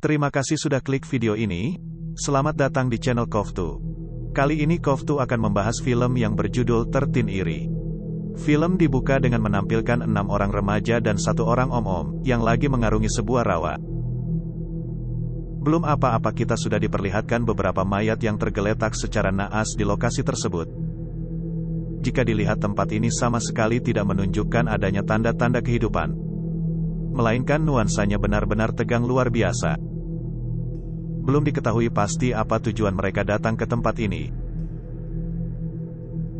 Terima kasih sudah klik video ini. Selamat datang di channel Koftu. Kali ini Koftu akan membahas film yang berjudul 13 Iri. Film dibuka dengan menampilkan 6 orang remaja dan 1 orang om-om yang lagi mengarungi sebuah rawa. Belum apa-apa kita sudah diperlihatkan beberapa mayat yang tergeletak secara naas di lokasi tersebut. Jika dilihat tempat ini sama sekali tidak menunjukkan adanya tanda-tanda kehidupan, melainkan nuansanya benar-benar tegang luar biasa. Belum diketahui pasti apa tujuan mereka datang ke tempat ini.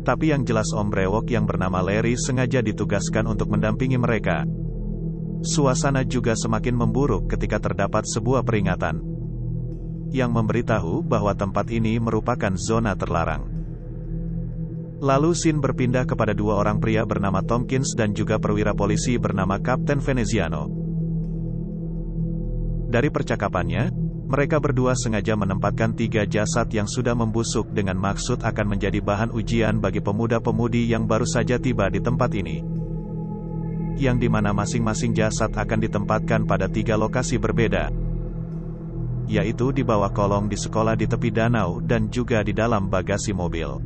Tapi yang jelas om brewok yang bernama Larry sengaja ditugaskan untuk mendampingi mereka. Suasana juga semakin memburuk ketika terdapat sebuah peringatan yang memberitahu bahwa tempat ini merupakan zona terlarang. Lalu scene berpindah kepada 2 orang pria bernama Tompkins dan juga perwira polisi bernama Kapten Veneziano. Dari percakapannya, mereka berdua sengaja menempatkan 3 jasad yang sudah membusuk dengan maksud akan menjadi bahan ujian bagi pemuda-pemudi yang baru saja tiba di tempat ini. Yang dimana masing-masing jasad akan ditempatkan pada 3 lokasi berbeda, yaitu di bawah kolong di sekolah di tepi danau dan juga di dalam bagasi mobil.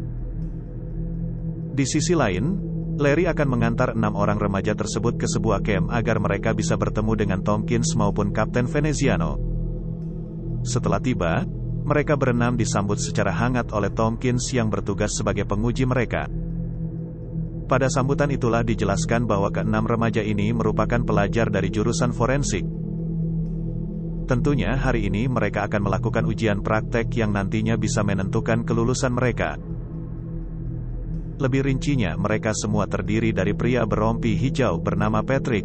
Di sisi lain, Larry akan mengantar 6 orang remaja tersebut ke sebuah camp agar mereka bisa bertemu dengan Tompkins maupun Kapten Veneziano. Setelah tiba, mereka berenam disambut secara hangat oleh Tompkins yang bertugas sebagai penguji mereka. Pada sambutan itulah dijelaskan bahwa ke-6 remaja ini merupakan pelajar dari jurusan forensik. Tentunya hari ini mereka akan melakukan ujian praktek yang nantinya bisa menentukan kelulusan mereka. Lebih rincinya, mereka semua terdiri dari pria berompi hijau bernama Patrick,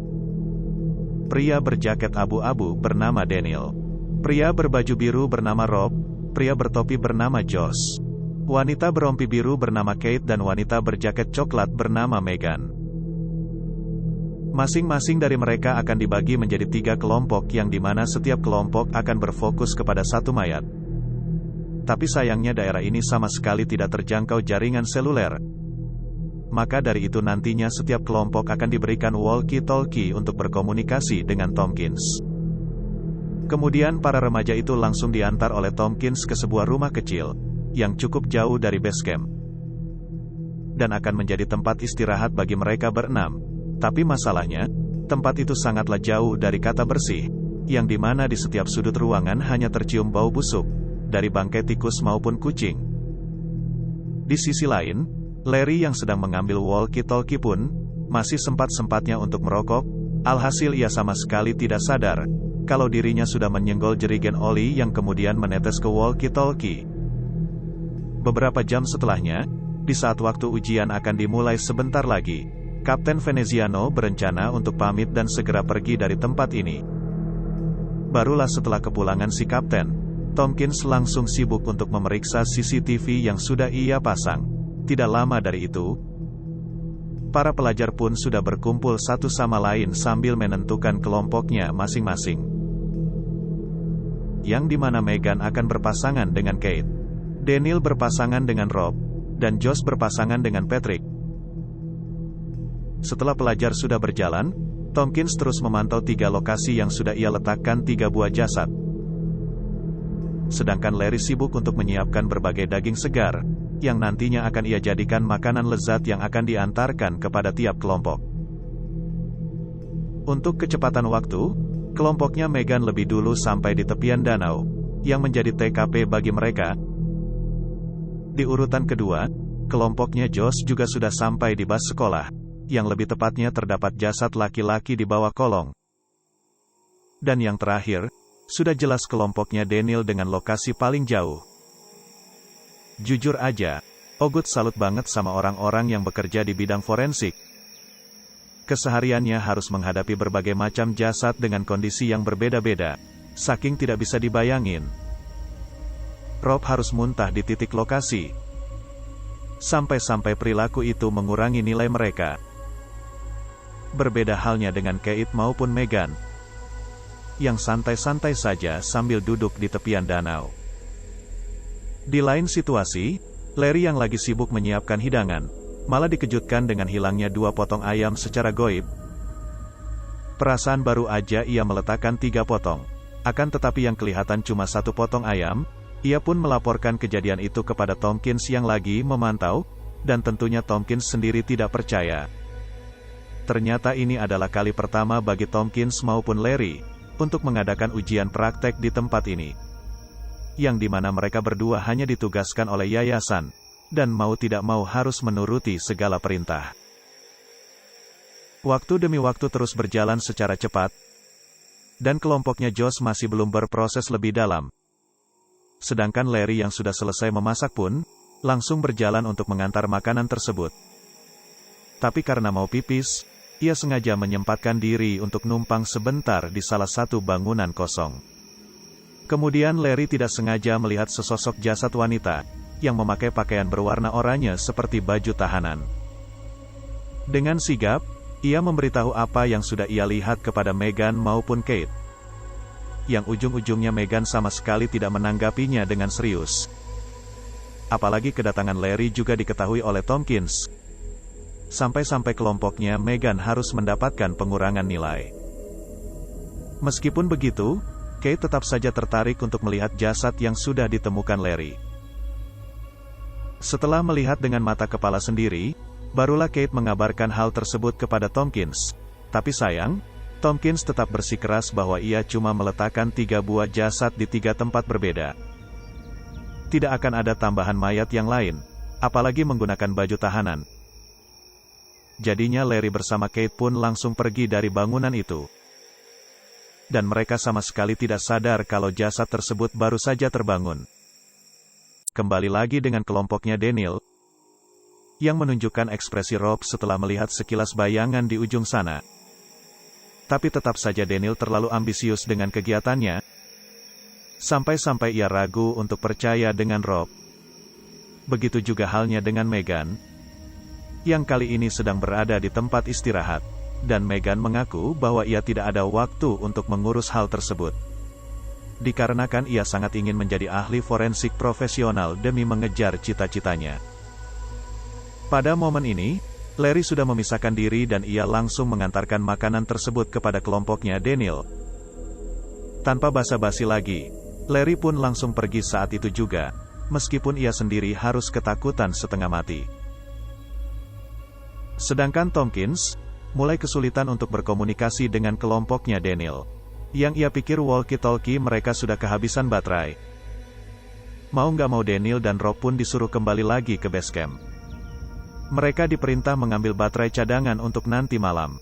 pria berjaket abu-abu bernama Daniel, pria berbaju biru bernama Rob, pria bertopi bernama Josh, wanita berompi biru bernama Kate dan wanita berjaket coklat bernama Megan. Masing-masing dari mereka akan dibagi menjadi 3 kelompok yang dimana setiap kelompok akan berfokus kepada 1 mayat. Tapi sayangnya daerah ini sama sekali tidak terjangkau jaringan seluler. Maka dari itu nantinya setiap kelompok akan diberikan walkie-talkie untuk berkomunikasi dengan Tompkins. Kemudian para remaja itu langsung diantar oleh Tompkins ke sebuah rumah kecil yang cukup jauh dari base camp dan akan menjadi tempat istirahat bagi mereka berenam. Tapi masalahnya, tempat itu sangatlah jauh dari kata bersih, yang dimana di setiap sudut ruangan hanya tercium bau busuk dari bangkai tikus maupun kucing. Di sisi lain, Larry yang sedang mengambil walkie-talkie pun masih sempat-sempatnya untuk merokok. Alhasil ia sama sekali tidak sadar kalau dirinya sudah menyenggol jerigen oli yang kemudian menetes ke walkie-talkie. Beberapa jam setelahnya, di saat waktu ujian akan dimulai sebentar lagi, Kapten Veneziano berencana untuk pamit dan segera pergi dari tempat ini. Barulah setelah kepulangan si Kapten, Tompkins langsung sibuk untuk memeriksa CCTV yang sudah ia pasang. Tidak lama dari itu, para pelajar pun sudah berkumpul satu sama lain sambil menentukan kelompoknya masing-masing. Yang dimana Megan akan berpasangan dengan Kate, Daniel berpasangan dengan Rob, dan Josh berpasangan dengan Patrick. Setelah pelajar sudah berjalan, Tompkins terus memantau 3 lokasi yang sudah ia letakkan 3 buah jasad. Sedangkan Larry sibuk untuk menyiapkan berbagai daging segar yang nantinya akan ia jadikan makanan lezat yang akan diantarkan kepada tiap kelompok. Untuk kecepatan waktu, kelompoknya Megan lebih dulu sampai di tepian danau, yang menjadi TKP bagi mereka. Di urutan kedua, kelompoknya Josh juga sudah sampai di bas sekolah, yang lebih tepatnya terdapat jasad laki-laki di bawah kolong. Dan yang terakhir, sudah jelas kelompoknya Daniel dengan lokasi paling jauh. Jujur aja, Ogut salut banget sama orang-orang yang bekerja di bidang forensik. Kesehariannya harus menghadapi berbagai macam jasad dengan kondisi yang berbeda-beda, saking tidak bisa dibayangin. Rob harus muntah di titik lokasi. Sampai-sampai perilaku itu mengurangi nilai mereka. Berbeda halnya dengan Kate maupun Megan, yang santai-santai saja sambil duduk di tepian danau. Di lain situasi, Larry yang lagi sibuk menyiapkan hidangan, malah dikejutkan dengan hilangnya 2 potong ayam secara goib. Perasaan baru aja ia meletakkan 3 potong, Akan tetapi yang kelihatan cuma satu potong ayam. Ia pun melaporkan kejadian itu kepada Tompkins yang lagi memantau, dan tentunya Tompkins sendiri tidak percaya. Ternyata ini adalah kali pertama bagi Tompkins maupun Larry untuk mengadakan ujian praktek di tempat ini, yang dimana mereka berdua hanya ditugaskan oleh yayasan, dan mau tidak mau harus menuruti segala perintah. Waktu demi waktu terus berjalan secara cepat, dan kelompoknya Josh masih belum berproses lebih dalam. Sedangkan Larry yang sudah selesai memasak pun, langsung berjalan untuk mengantar makanan tersebut. Tapi karena mau pipis, ia sengaja menyempatkan diri untuk numpang sebentar di salah satu bangunan kosong. Kemudian Larry tidak sengaja melihat sesosok jasad wanita, yang memakai pakaian berwarna oranye seperti baju tahanan. Dengan sigap, ia memberitahu apa yang sudah ia lihat kepada Meghan maupun Kate. Yang ujung-ujungnya Meghan sama sekali tidak menanggapinya dengan serius. Apalagi kedatangan Larry juga diketahui oleh Tompkins. Sampai-sampai kelompoknya Meghan harus mendapatkan pengurangan nilai. Meskipun begitu, Kate tetap saja tertarik untuk melihat jasad yang sudah ditemukan Larry. Setelah melihat dengan mata kepala sendiri, barulah Kate mengabarkan hal tersebut kepada Tompkins. Tapi sayang, Tompkins tetap bersikeras bahwa ia cuma meletakkan 3 buah jasad di 3 tempat berbeda. Tidak akan ada tambahan mayat yang lain, apalagi menggunakan baju tahanan. Jadinya Larry bersama Kate pun langsung pergi dari bangunan itu. Dan mereka sama sekali tidak sadar kalau jasad tersebut baru saja terbangun. Kembali lagi dengan kelompoknya Daniel, yang menunjukkan ekspresi Rob setelah melihat sekilas bayangan di ujung sana. Tapi tetap saja Daniel terlalu ambisius dengan kegiatannya, sampai-sampai ia ragu untuk percaya dengan Rob. Begitu juga halnya dengan Meghan, yang kali ini sedang berada di tempat istirahat, dan Meghan mengaku bahwa ia tidak ada waktu untuk mengurus hal tersebut. Dikarenakan ia sangat ingin menjadi ahli forensik profesional demi mengejar cita-citanya. Pada momen ini, Larry sudah memisahkan diri dan ia langsung mengantarkan makanan tersebut kepada kelompoknya Daniel. Tanpa basa-basi lagi, Larry pun langsung pergi saat itu juga, meskipun ia sendiri harus ketakutan setengah mati. Sedangkan Tompkins mulai kesulitan untuk berkomunikasi dengan kelompoknya Daniel, yang ia pikir walkie-talkie mereka sudah kehabisan baterai. Mau nggak mau Daniel dan Rob pun disuruh kembali lagi ke base camp. Mereka diperintah mengambil baterai cadangan untuk nanti malam.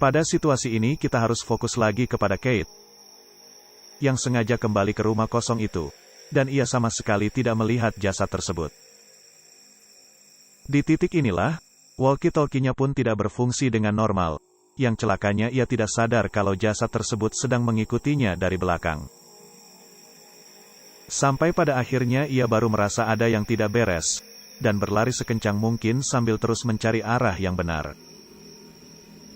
Pada situasi ini kita harus fokus lagi kepada Kate, yang sengaja kembali ke rumah kosong itu, dan ia sama sekali tidak melihat jasad tersebut. Di titik inilah, walkie-talkie-nya pun tidak berfungsi dengan normal, yang celakanya ia tidak sadar kalau jasad tersebut sedang mengikutinya dari belakang. Sampai pada akhirnya ia baru merasa ada yang tidak beres, dan berlari sekencang mungkin sambil terus mencari arah yang benar.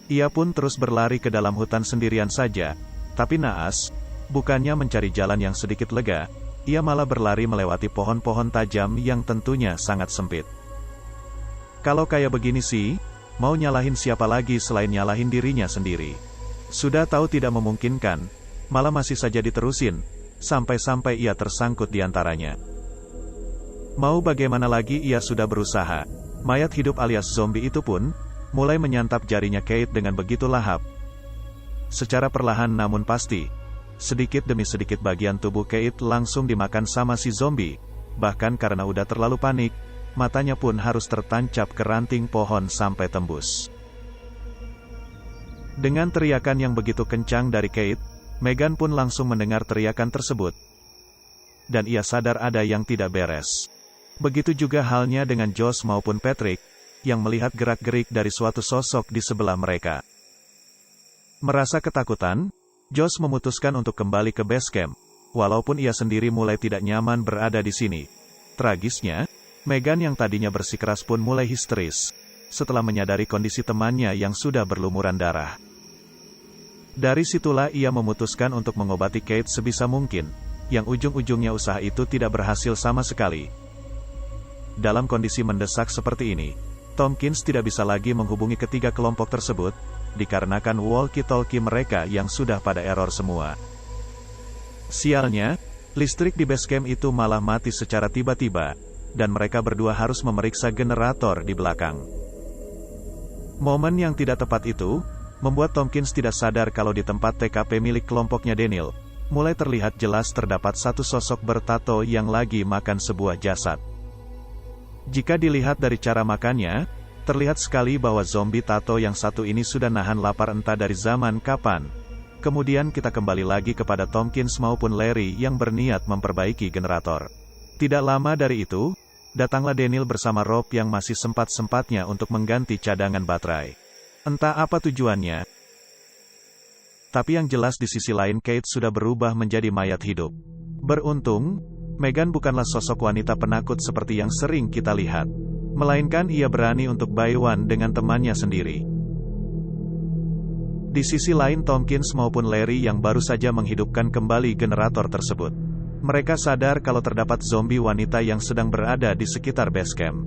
Ia pun terus berlari ke dalam hutan sendirian saja, tapi naas, bukannya mencari jalan yang sedikit lega, ia malah berlari melewati pohon-pohon tajam yang tentunya sangat sempit. Kalau kayak begini sih, mau nyalahin siapa lagi selain nyalahin dirinya sendiri. Sudah tahu tidak memungkinkan, malah masih saja diterusin, sampai-sampai ia tersangkut di antaranya. Mau bagaimana lagi ia sudah berusaha, mayat hidup alias zombie itu pun, mulai menyantap jarinya Kate dengan begitu lahap. Secara perlahan namun pasti, sedikit demi sedikit bagian tubuh Kate langsung dimakan sama si zombie, bahkan karena udah terlalu panik, matanya pun harus tertancap ke ranting pohon sampai tembus. Dengan teriakan yang begitu kencang dari Kate, Meghan pun langsung mendengar teriakan tersebut. Dan ia sadar ada yang tidak beres. Begitu juga halnya dengan Josh maupun Patrick, yang melihat gerak-gerik dari suatu sosok di sebelah mereka. Merasa ketakutan, Josh memutuskan untuk kembali ke base camp, walaupun ia sendiri mulai tidak nyaman berada di sini. Tragisnya, Meghan yang tadinya bersikeras pun mulai histeris, setelah menyadari kondisi temannya yang sudah berlumuran darah. Dari situlah ia memutuskan untuk mengobati Kate sebisa mungkin, yang ujung-ujungnya usaha itu tidak berhasil sama sekali. Dalam kondisi mendesak seperti ini, Tompkins tidak bisa lagi menghubungi ketiga kelompok tersebut, dikarenakan walkie-talkie mereka yang sudah pada error semua. Sialnya, listrik di basecamp itu malah mati secara tiba-tiba, dan mereka berdua harus memeriksa generator di belakang. Momen yang tidak tepat itu, membuat Tompkins tidak sadar kalau di tempat TKP milik kelompoknya Daniel, mulai terlihat jelas terdapat satu sosok bertato yang lagi makan sebuah jasad. Jika dilihat dari cara makannya, terlihat sekali bahwa zombie tato yang satu ini sudah nahan lapar entah dari zaman kapan. Kemudian kita kembali lagi kepada Tompkins maupun Larry yang berniat memperbaiki generator. Tidak lama dari itu, datanglah Daniel bersama Rob yang masih sempat-sempatnya untuk mengganti cadangan baterai. Entah apa tujuannya. Tapi yang jelas di sisi lain Kate sudah berubah menjadi mayat hidup. Beruntung, Megan bukanlah sosok wanita penakut seperti yang sering kita lihat. Melainkan ia berani untuk buy one dengan temannya sendiri. Di sisi lain Tompkins maupun Larry yang baru saja menghidupkan kembali generator tersebut. Mereka sadar kalau terdapat zombie wanita yang sedang berada di sekitar basecamp.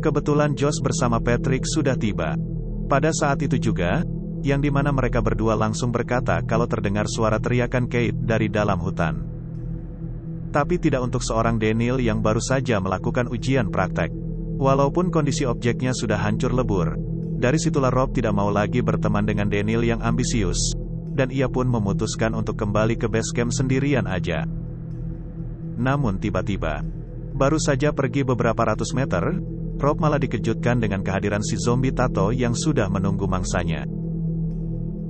Kebetulan Josh bersama Patrick sudah tiba. Pada saat itu juga, yang dimana mereka berdua langsung berkata kalau terdengar suara teriakan Kate dari dalam hutan. Tapi tidak untuk seorang Daniel yang baru saja melakukan ujian praktek. Walaupun kondisi objeknya sudah hancur lebur, dari situlah Rob tidak mau lagi berteman dengan Daniel yang ambisius, dan ia pun memutuskan untuk kembali ke basecamp sendirian aja. Namun tiba-tiba, baru saja pergi beberapa ratus meter, Rob malah dikejutkan dengan kehadiran si zombie tato yang sudah menunggu mangsanya.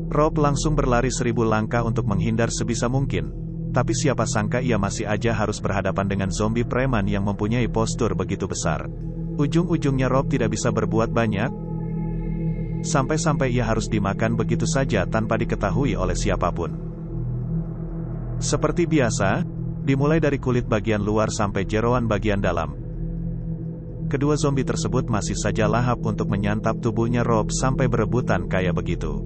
Rob langsung berlari 1000 langkah untuk menghindar sebisa mungkin, tapi siapa sangka ia masih aja harus berhadapan dengan zombie preman yang mempunyai postur begitu besar. Ujung-ujungnya Rob tidak bisa berbuat banyak, sampai-sampai ia harus dimakan begitu saja tanpa diketahui oleh siapapun. Seperti biasa, dimulai dari kulit bagian luar sampai jeroan bagian dalam. Kedua zombie tersebut masih saja lahap untuk menyantap tubuhnya Rob sampai berebutan kayak begitu.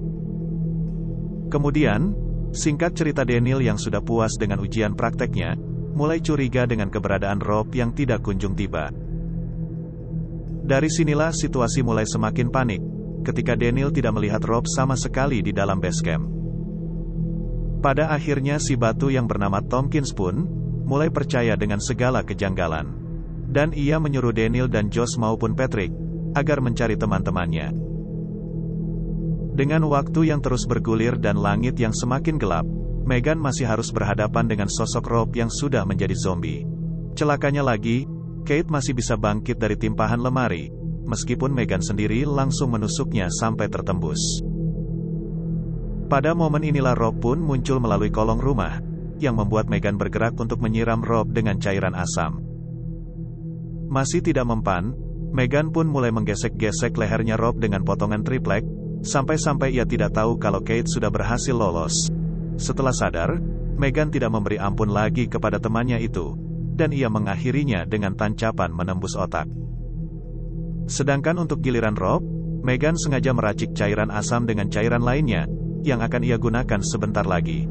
Kemudian, singkat cerita Daniel yang sudah puas dengan ujian prakteknya, mulai curiga dengan keberadaan Rob yang tidak kunjung tiba. Dari sinilah situasi mulai semakin panik, ketika Daniel tidak melihat Rob sama sekali di dalam basecamp. Pada akhirnya si batu yang bernama Tompkins pun mulai percaya dengan segala kejanggalan. Dan ia menyuruh Daniel dan Josh maupun Patrick agar mencari teman-temannya. Dengan waktu yang terus bergulir dan langit yang semakin gelap, Megan masih harus berhadapan dengan sosok Rob yang sudah menjadi zombie. Celakanya lagi, Kate masih bisa bangkit dari timpahan lemari, meskipun Megan sendiri langsung menusuknya sampai tertembus. Pada momen inilah Rob pun muncul melalui kolong rumah, yang membuat Megan bergerak untuk menyiram Rob dengan cairan asam. Masih tidak mempan, Megan pun mulai menggesek-gesek lehernya Rob dengan potongan triplek, sampai-sampai ia tidak tahu kalau Kate sudah berhasil lolos. Setelah sadar, Megan tidak memberi ampun lagi kepada temannya itu, dan ia mengakhirinya dengan tancapan menembus otak. Sedangkan untuk giliran Rob, Megan sengaja meracik cairan asam dengan cairan lainnya, yang akan ia gunakan sebentar lagi.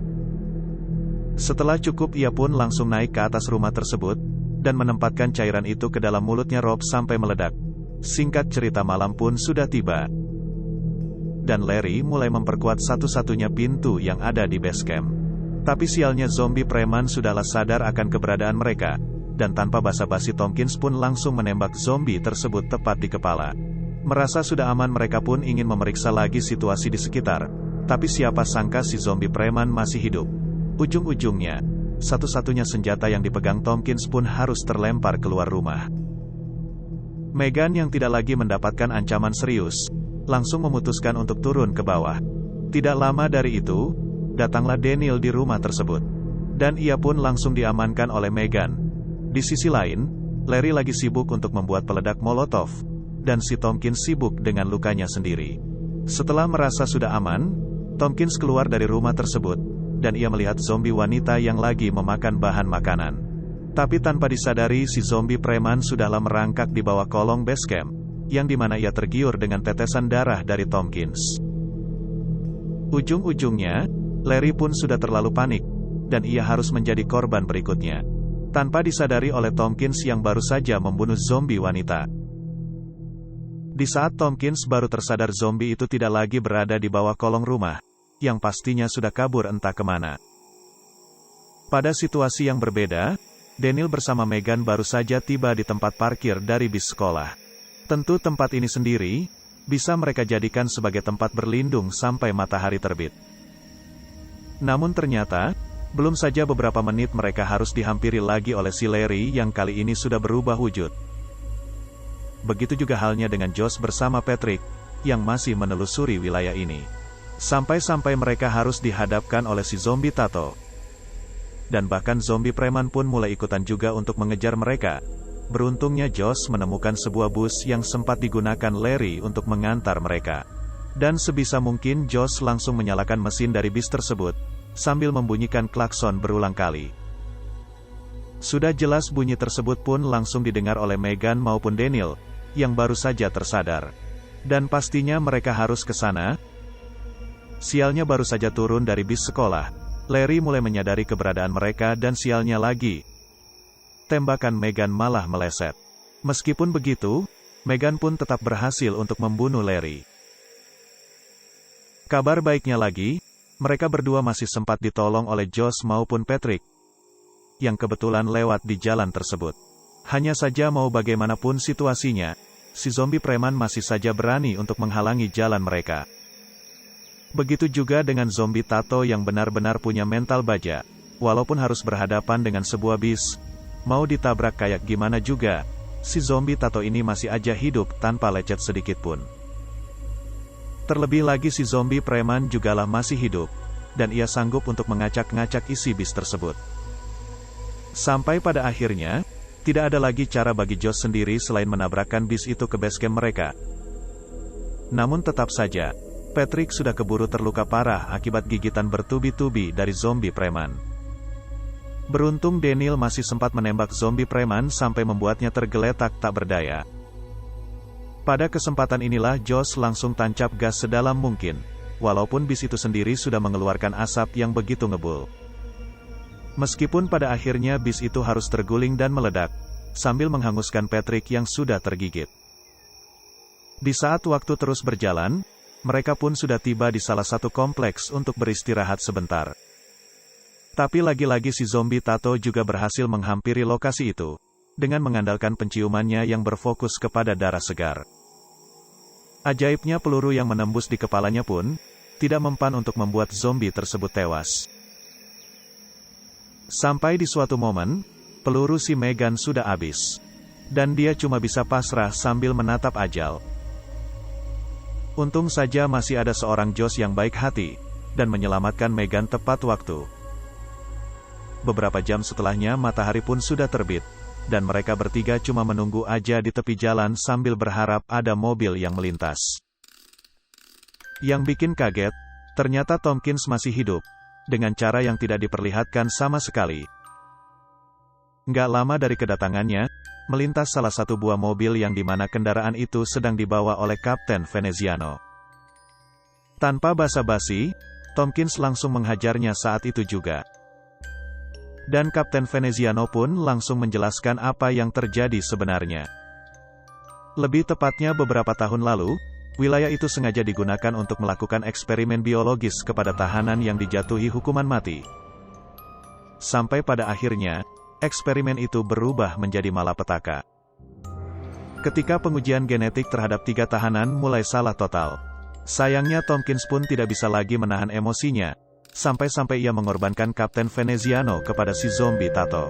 Setelah cukup ia pun langsung naik ke atas rumah tersebut, dan menempatkan cairan itu ke dalam mulutnya Rob sampai meledak. Singkat cerita malam pun sudah tiba. Dan Larry mulai memperkuat satu-satunya pintu yang ada di basecamp. Tapi sialnya zombie preman sudahlah sadar akan keberadaan mereka, dan tanpa basa-basi Tompkins pun langsung menembak zombie tersebut tepat di kepala. Merasa sudah aman mereka pun ingin memeriksa lagi situasi di sekitar, tapi siapa sangka si zombie preman masih hidup. Ujung-ujungnya, satu-satunya senjata yang dipegang Tompkins pun harus terlempar keluar rumah. Megan yang tidak lagi mendapatkan ancaman serius, langsung memutuskan untuk turun ke bawah. Tidak lama dari itu, datanglah Daniel di rumah tersebut. Dan ia pun langsung diamankan oleh Megan. Di sisi lain, Larry lagi sibuk untuk membuat peledak molotov, dan si Tompkins sibuk dengan lukanya sendiri. Setelah merasa sudah aman, Tompkins keluar dari rumah tersebut, dan ia melihat zombie wanita yang lagi memakan bahan makanan. Tapi tanpa disadari si zombie preman sudahlah merangkak di bawah kolong basecamp, yang dimana ia tergiur dengan tetesan darah dari Tompkins. Ujung-ujungnya, Larry pun sudah terlalu panik, dan ia harus menjadi korban berikutnya, tanpa disadari oleh Tompkins yang baru saja membunuh zombie wanita. Di saat Tompkins baru tersadar zombie itu tidak lagi berada di bawah kolong rumah, yang pastinya sudah kabur entah kemana. Pada situasi yang berbeda, Daniel bersama Megan baru saja tiba di tempat parkir dari bis sekolah. Tentu tempat ini sendiri, bisa mereka jadikan sebagai tempat berlindung sampai matahari terbit. Namun ternyata, belum saja beberapa menit mereka harus dihampiri lagi oleh si Larry yang kali ini sudah berubah wujud. Begitu juga halnya dengan Josh bersama Patrick, yang masih menelusuri wilayah ini. Sampai-sampai mereka harus dihadapkan oleh si zombie tato. Dan bahkan zombie preman pun mulai ikutan juga untuk mengejar mereka. Beruntungnya Josh menemukan sebuah bus yang sempat digunakan Larry untuk mengantar mereka. Dan sebisa mungkin Josh langsung menyalakan mesin dari bis tersebut, sambil membunyikan klakson berulang kali. Sudah jelas bunyi tersebut pun langsung didengar oleh Megan maupun Daniel, yang baru saja tersadar. Dan pastinya mereka harus ke sana. Sialnya baru saja turun dari bis sekolah. Larry mulai menyadari keberadaan mereka dan sialnya lagi. Tembakan Megan malah meleset. Meskipun begitu, Megan pun tetap berhasil untuk membunuh Larry. Kabar baiknya lagi, mereka berdua masih sempat ditolong oleh Josh maupun Patrick, yang kebetulan lewat di jalan tersebut. Hanya saja mau bagaimanapun situasinya, si zombie preman masih saja berani untuk menghalangi jalan mereka. Begitu juga dengan zombie tato yang benar-benar punya mental baja. Walaupun harus berhadapan dengan sebuah bis, mau ditabrak kayak gimana juga, si zombie tato ini masih aja hidup tanpa lecet sedikit pun. Terlebih lagi si zombie preman jugalah masih hidup, dan ia sanggup untuk mengacak-ngacak isi bis tersebut. Sampai pada akhirnya, tidak ada lagi cara bagi Josh sendiri selain menabrakkan bis itu ke basecamp mereka. Namun tetap saja, Patrick sudah keburu terluka parah akibat gigitan bertubi-tubi dari zombie preman. Beruntung Daniel masih sempat menembak zombie preman sampai membuatnya tergeletak tak berdaya. Pada kesempatan inilah Josh langsung tancap gas sedalam mungkin, walaupun bis itu sendiri sudah mengeluarkan asap yang begitu ngebul. Meskipun pada akhirnya bis itu harus terguling dan meledak, sambil menghanguskan Patrick yang sudah tergigit. Di saat waktu terus berjalan, mereka pun sudah tiba di salah satu kompleks untuk beristirahat sebentar. Tapi lagi-lagi si zombie tato juga berhasil menghampiri lokasi itu, dengan mengandalkan penciumannya yang berfokus kepada darah segar. Ajaibnya peluru yang menembus di kepalanya pun, tidak mempan untuk membuat zombie tersebut tewas. Sampai di suatu momen, peluru si Megan sudah habis. Dan dia cuma bisa pasrah sambil menatap ajal. Untung saja masih ada seorang Josh yang baik hati, dan menyelamatkan Megan tepat waktu. Beberapa jam setelahnya matahari pun sudah terbit, dan mereka bertiga cuma menunggu aja di tepi jalan sambil berharap ada mobil yang melintas. Yang bikin kaget, ternyata Tompkins masih hidup, dengan cara yang tidak diperlihatkan sama sekali. Nggak lama dari kedatangannya, melintas salah satu buah mobil yang dimana kendaraan itu sedang dibawa oleh Kapten Veneziano. Tanpa basa-basi, Tompkins langsung menghajarnya saat itu juga. Dan Kapten Veneziano pun langsung menjelaskan apa yang terjadi sebenarnya. Lebih tepatnya beberapa tahun lalu, wilayah itu sengaja digunakan untuk melakukan eksperimen biologis kepada tahanan yang dijatuhi hukuman mati. Sampai pada akhirnya, eksperimen itu berubah menjadi malapetaka. Ketika pengujian genetik terhadap 3 tahanan mulai salah total. Sayangnya Tompkins pun tidak bisa lagi menahan emosinya, sampai-sampai ia mengorbankan Kapten Veneziano kepada si zombie tato.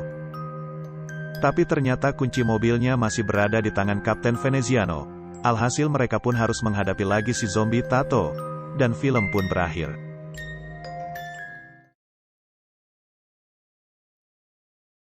Tapi ternyata kunci mobilnya masih berada di tangan Kapten Veneziano. Alhasil mereka pun harus menghadapi lagi si zombie tato, dan film pun berakhir.